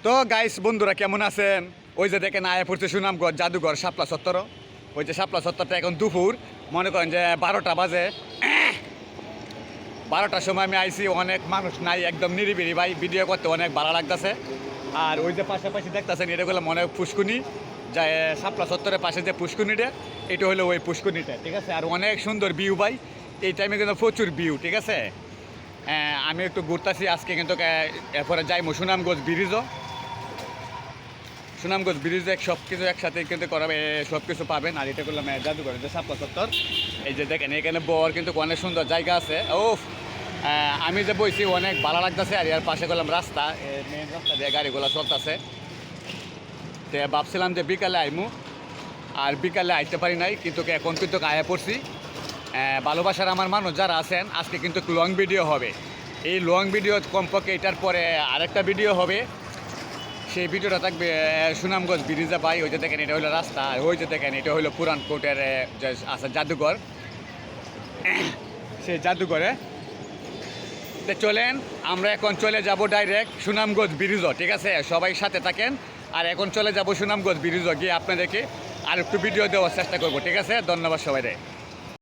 তো গাইস বন্ধুরা কেমন আছেন? ওই যে দেখেন আয়া পড়ছে সুনামগঞ্জ জাদুঘর শাপলা চত্বর। ওই যে শাপলা চত্বরটা এখন দুপুর, মনে করেন যে 12টা বাজে। 12টার সময় আমি আইসি, অনেক মানুষ নাই, একদম নিরিবিলি ভাই, ভিডিও করতে অনেক ভালো লাগতেছে। আর ওই যে পাশাপাশি দেখতেছেন এটা হলো মনে হয় পুষ্কুনি, যা শাপলা চত্বরের পাশে যে পুষ্কুনিটা, এটা হলো ওই পুষ্কুনিটা, ঠিক আছে। আর অনেক সুন্দর ভিউ ভাই, এই টাইমে কিন্তু প্রচুর ভিউ, ঠিক আছে। আমি একটু ঘুরতেছি আজকে, কিন্তু এরপরে যাইমো সুনামগঞ্জ ব্রিজও। সুনামগঞ্জ ব্রিজে সব কিছু একসাথে কিন্তু করাবে, সব কিছু পাবেন। আর এটা করলাম জাদুঘরের যে শাপলা চত্বর, এই যে দেখেন এখানে বর কিন্তু অনেক সুন্দর জায়গা আছে। ও আমি যে বইছি অনেক ভালো লাগতেছে। আর এর পাশে করলাম রাস্তা, মেন রাস্তা দিয়ে গাড়িগুলো চলতেছে। তো ভাবছিলাম যে বিকালে আইমু, আর বিকালে আইতে পারি নাই, কিন্তু এখন কিন্তু আয়া পড়ছি। ভালোবাসার আমার মানুষ যারা আছেন, আজকে কিন্তু লং ভিডিও হবে। এই লং ভিডিও কমপক্ষে এটার পরে আরেকটা ভিডিও হবে। সেই ভিডিওটা থাকবে সুনামগঞ্জ ব্রিজে পাই। ওই যে দেখেন এটা হলো রাস্তা, আর ওই যে দেখেন এটা হলো পুরান কোটের যে আছে জাদুঘর, সেই জাদুঘরে। তো চলেন আমরা এখন চলে যাব ডাইরেক্ট সুনামগঞ্জ ব্রিজও, ঠিক আছে। সবাই সাথে থাকেন। আর এখন চলে যাব সুনামগঞ্জ ব্রিজও, গিয়ে আপনাদেরকে আর একটু ভিডিও দেওয়ার চেষ্টা করবো, ঠিক আছে। ধন্যবাদ সবাই।